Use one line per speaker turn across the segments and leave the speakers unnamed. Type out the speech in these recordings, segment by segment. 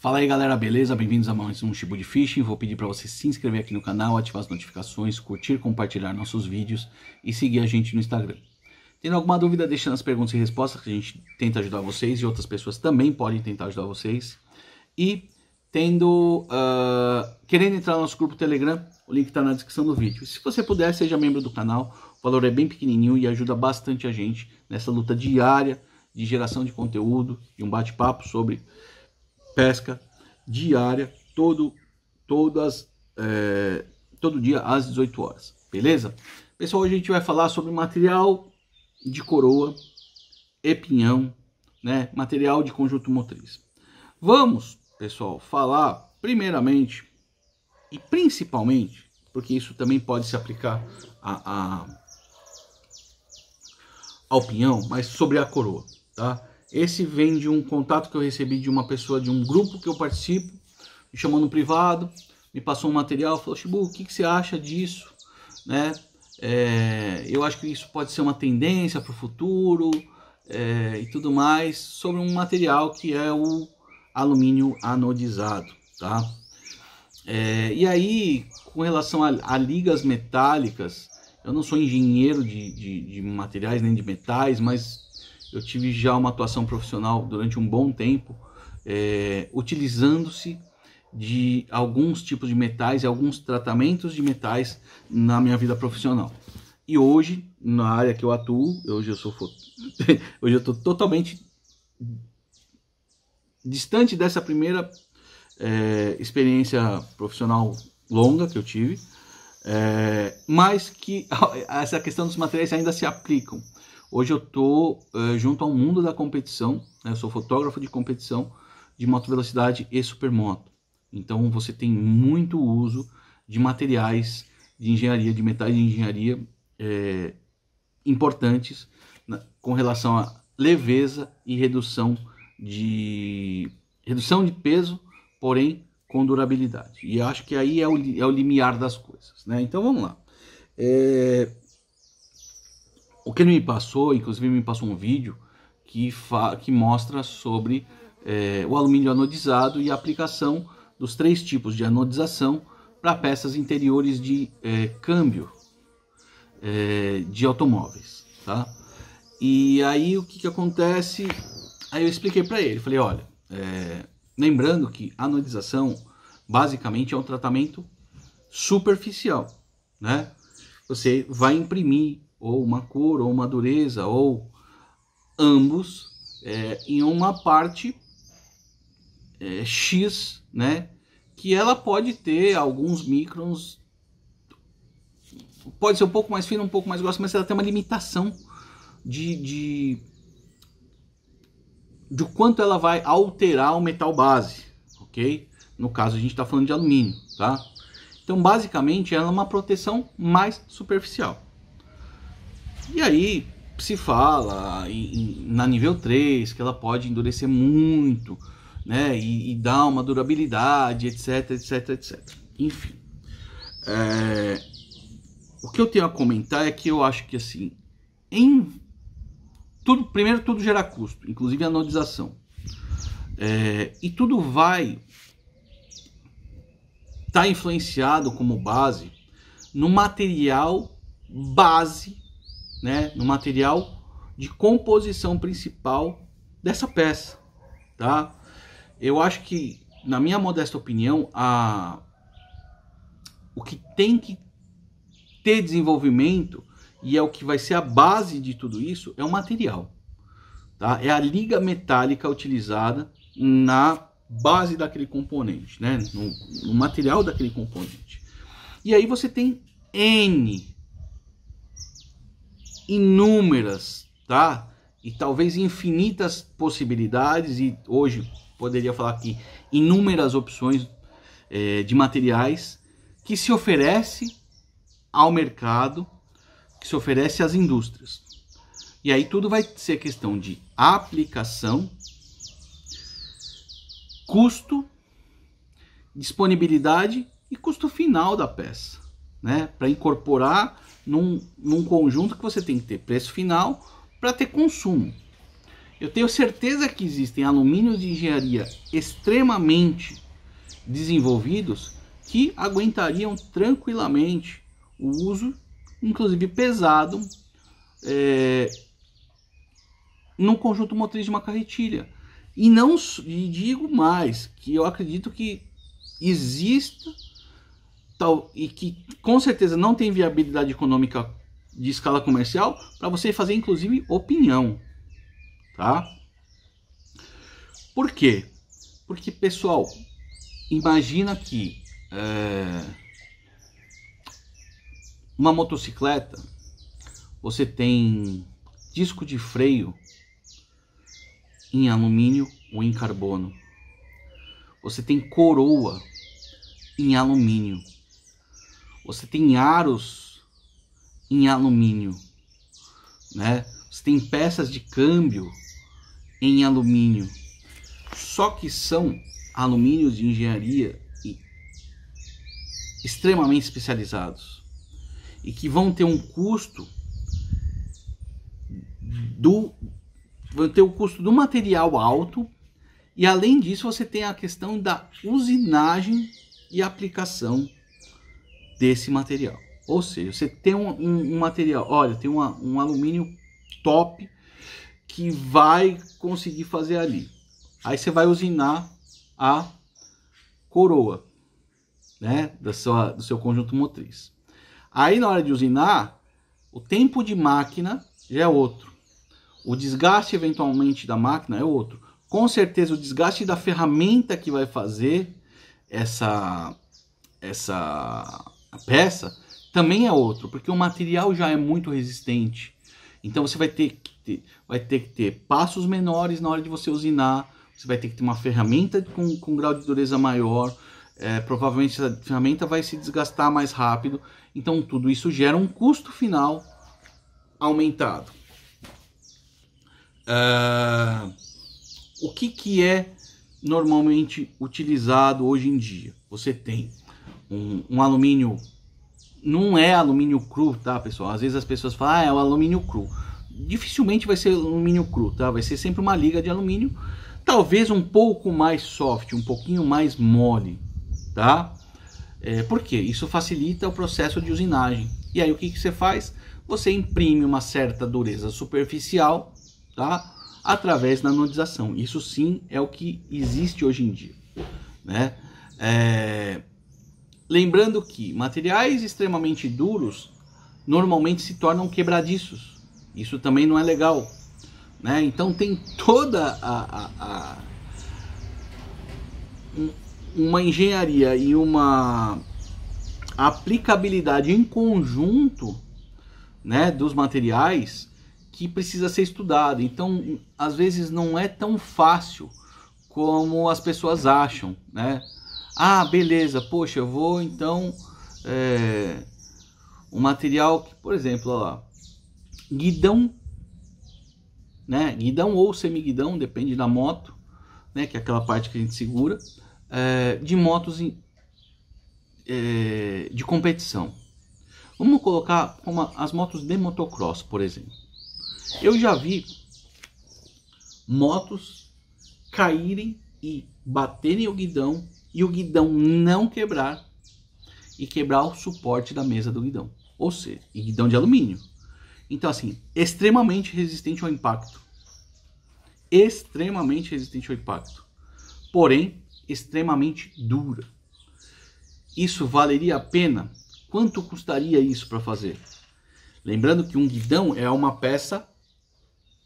Fala aí galera, beleza? Bem-vindos a mais um Shibu de Fishing. Vou pedir para você se inscrever aqui no canal, ativar as notificações, curtir, compartilhar nossos vídeos e seguir a gente no Instagram. Tendo alguma dúvida, deixa nas perguntas e respostas que a gente tenta ajudar vocês e outras pessoas também podem tentar ajudar vocês. E querendo entrar no nosso grupo Telegram, o link está na descrição do vídeo. Se você puder, seja membro do canal, o valor é bem pequenininho e ajuda bastante a gente nessa luta diária de geração de conteúdo e um bate-papo sobre pesca diária, todo dia às 18 horas, beleza? Pessoal, hoje a gente vai falar sobre material de coroa e pinhão, né? Material de conjunto motriz. Vamos, pessoal, falar primeiramente e principalmente, porque isso também pode se aplicar ao pinhão, mas sobre a coroa, tá? Esse vem de um contato que eu recebi de uma pessoa de um grupo que eu participo, me chamou no privado, me passou um material, falou: Shibu, o que você acha disso? Né? Eu acho que isso pode ser uma tendência para o futuro e tudo mais, sobre um material que é o alumínio anodizado. Tá? E aí, com relação a ligas metálicas, eu não sou engenheiro de materiais nem de metais, mas eu tive já uma atuação profissional durante um bom tempo, utilizando-se de alguns tipos de metais e alguns tratamentos de metais na minha vida profissional. E hoje, na área que eu atuo, hoje eu estou totalmente distante dessa primeira experiência profissional longa que eu tive, mas que essa questão dos materiais ainda se aplicam. Hoje eu estou junto ao mundo da competição, né? Eu sou fotógrafo de competição de moto velocidade e supermoto. Então você tem muito uso de materiais de engenharia, de metais de engenharia importantes com relação a leveza e redução de peso, porém com durabilidade. E eu acho que aí é o limiar das coisas, né? Então vamos lá. O que ele me passou, inclusive me passou um vídeo que mostra sobre o alumínio anodizado e a aplicação dos 3 tipos de anodização para peças interiores de câmbio de automóveis, tá? E aí o que acontece? Aí eu expliquei para ele, falei: olha, lembrando que a anodização basicamente é um tratamento superficial, né? Você vai imprimir ou uma cor, ou uma dureza, ou ambos, em uma parte X, né? Que ela pode ter alguns microns, pode ser um pouco mais fina, um pouco mais grossa, mas ela tem uma limitação de quanto ela vai alterar o metal base, ok? No caso a gente está falando de alumínio, tá? Então basicamente ela é uma proteção mais superficial. E aí se fala na nível 3 que ela pode endurecer muito, né, e dar uma durabilidade, etc, etc, etc. Enfim, o que eu tenho a comentar é que eu acho que assim, primeiro tudo gera custo, inclusive a anodização, e tudo vai estar influenciado como base no material base, né, no material de composição principal dessa peça, tá? Eu acho que, na minha modesta opinião, o que tem que ter desenvolvimento, e é o que vai ser a base de tudo isso, é o material, tá? É a liga metálica utilizada na base daquele componente, né? No material daquele componente. E aí você tem inúmeras, tá? E talvez infinitas possibilidades, e hoje poderia falar aqui inúmeras opções de materiais que se oferece ao mercado, que se oferece às indústrias. E aí tudo vai ser questão de aplicação, custo, disponibilidade e custo final da peça, né? Para incorporar num conjunto que você tem que ter preço final para ter consumo. Eu tenho certeza que existem alumínios de engenharia extremamente desenvolvidos que aguentariam tranquilamente o uso, inclusive pesado, no conjunto motriz de uma carretilha. E digo mais, que eu acredito que exista e que com certeza não tem viabilidade econômica de escala comercial para você fazer inclusive opinião, tá? Por quê? Porque, pessoal, imagina que uma motocicleta, você tem disco de freio em alumínio ou em carbono, você tem coroa em alumínio, você tem aros em alumínio, né? Você tem peças de câmbio em alumínio, só que são alumínios de engenharia extremamente especializados e que vão ter um custo do material alto, e além disso você tem a questão da usinagem e aplicação desse material. Ou seja, você tem um material, olha, tem um alumínio top que vai conseguir fazer ali. Aí você vai usinar a coroa, né, do seu conjunto motriz. Aí na hora de usinar, o tempo de máquina já é outro. O desgaste eventualmente da máquina é outro. Com certeza o desgaste da ferramenta que vai fazer essa peça também é outro, porque o material já é muito resistente. Então você vai ter que ter passos menores na hora de você usinar, você vai ter que ter uma ferramenta com grau de dureza maior, provavelmente essa ferramenta vai se desgastar mais rápido, então tudo isso gera um custo final aumentado. O que é normalmente utilizado hoje em dia? Você tem um alumínio, não é alumínio cru, tá, pessoal? Às vezes as pessoas falam, é o alumínio cru. Dificilmente vai ser alumínio cru, tá? Vai ser sempre uma liga de alumínio, talvez um pouco mais soft, um pouquinho mais mole, tá? Por quê? Isso facilita o processo de usinagem. E aí o que você faz? Você imprime uma certa dureza superficial, tá? Através da anodização. Isso sim é o que existe hoje em dia, né? Lembrando que materiais extremamente duros normalmente se tornam quebradiços. Isso também não é legal, né? Então tem toda uma engenharia e uma aplicabilidade em conjunto, né, dos materiais que precisa ser estudado. Então, às vezes não é tão fácil como as pessoas acham, né? Ah, beleza, poxa, eu vou então um material que, por exemplo, ó lá, guidão, né? Guidão ou semiguidão, depende da moto, né? Que é aquela parte que a gente segura, de motos de competição. Vamos colocar como as motos de motocross, por exemplo. Eu já vi motos caírem e baterem o guidão e o guidão não quebrar e quebrar o suporte da mesa do guidão, ou seja, e guidão de alumínio. Então, assim, extremamente resistente ao impacto, extremamente resistente ao impacto, porém extremamente dura. Isso valeria a pena? Quanto custaria isso para fazer? Lembrando que um guidão é uma peça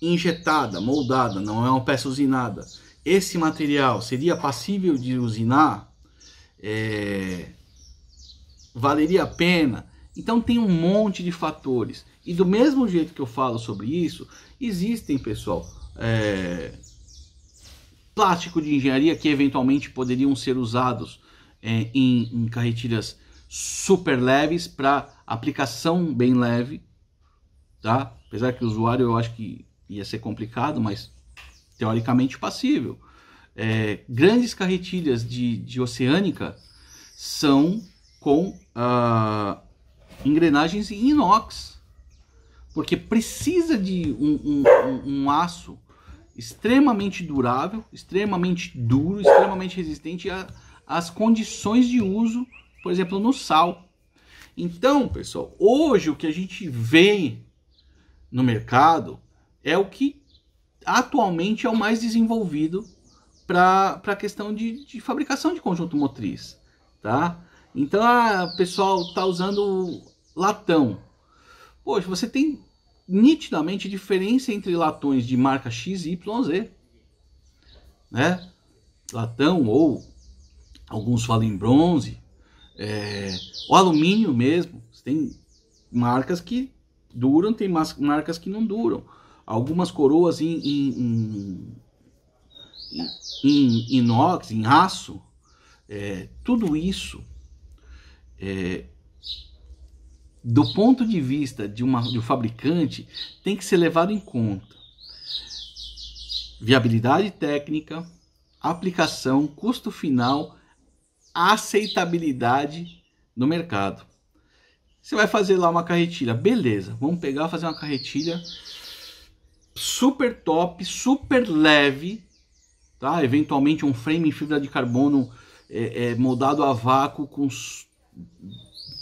injetada, moldada, não é uma peça usinada. Esse material seria passível de usinar? Valeria a pena? Então tem um monte de fatores. E do mesmo jeito que eu falo sobre isso, existem, pessoal, plástico de engenharia que eventualmente poderiam ser usados em carretilhas super leves para aplicação bem leve, tá? Apesar que o usuário eu acho que ia ser complicado, mas teoricamente passível. Grandes carretilhas de oceânica são com engrenagens em inox, porque precisa de um aço extremamente durável, extremamente duro, extremamente resistente às condições de uso, por exemplo, no sal. Então, pessoal, hoje o que a gente vê no mercado é o que atualmente é o mais desenvolvido para a questão de fabricação de conjunto motriz, tá? Então, o pessoal está usando latão. Poxa, você tem nitidamente diferença entre latões de marca X, Y, Z, né? Latão, ou alguns falam em bronze, o alumínio mesmo. Tem marcas que duram, tem marcas que não duram. Algumas coroas em inox, em aço, tudo isso, do ponto de vista de um fabricante, tem que ser levado em conta. Viabilidade técnica, aplicação, custo final, aceitabilidade no mercado. Você vai fazer lá uma carretilha, beleza, vamos pegar e fazer uma carretilha super top, super leve, tá? Eventualmente um frame em fibra de carbono moldado a vácuo, com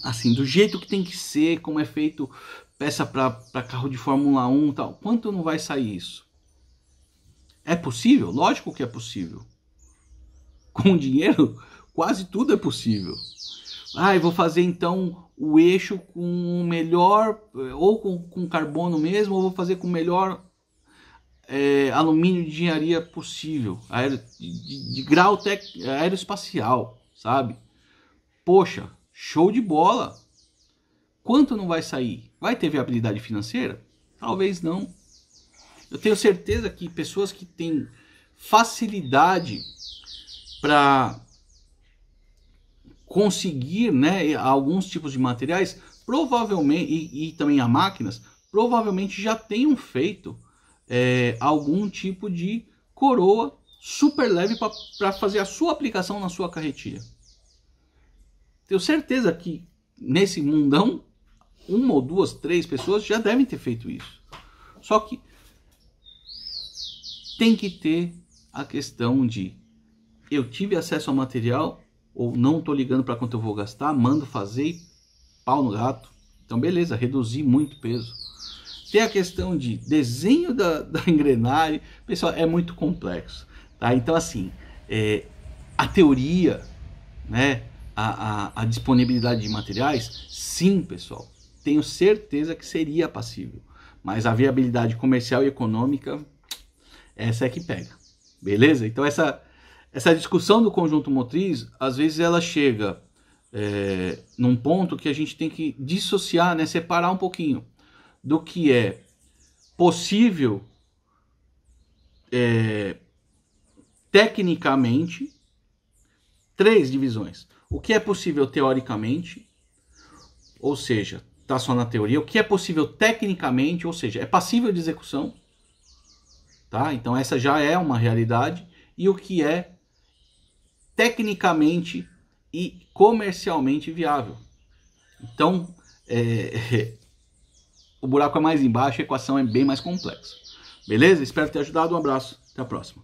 assim, do jeito que tem que ser, como é feito peça para carro de Fórmula 1 e tal. Quanto não vai sair isso? É possível? Lógico que é possível. Com dinheiro, quase tudo é possível. Eu vou fazer então o eixo com melhor, ou com carbono mesmo, ou vou fazer com o melhor alumínio de engenharia possível, de grau aeroespacial, sabe? Poxa, show de bola! Quanto não vai sair? Vai ter viabilidade financeira? Talvez não. Eu tenho certeza que pessoas que têm facilidade para conseguir, né, alguns tipos de materiais, provavelmente, e também a máquinas, provavelmente já tenham feito algum tipo de coroa super leve para fazer a sua aplicação na sua carretilha. Tenho certeza que nesse mundão, 1 ou 2, 3 pessoas já devem ter feito isso. Só que tem que ter a questão de: eu tive acesso ao material, ou não estou ligando para quanto eu vou gastar, mando fazer e pau no gato. Então beleza, reduzi muito peso. Tem a questão de desenho da engrenagem. Pessoal, é muito complexo, tá? Então assim, a teoria, né, a disponibilidade de materiais, sim, pessoal, tenho certeza que seria passível, mas a viabilidade comercial e econômica, essa é que pega, beleza? Então essa discussão do conjunto motriz, às vezes ela chega num ponto que a gente tem que dissociar, né, separar um pouquinho do que é possível tecnicamente. 3 divisões: o que é possível teoricamente, ou seja, está só na teoria; o que é possível tecnicamente, ou seja, é passível de execução, tá? Então essa já é uma realidade; e o que é tecnicamente e comercialmente viável. Então o buraco é mais embaixo, a equação é bem mais complexa. Beleza? Espero ter ajudado. Um abraço, até a próxima.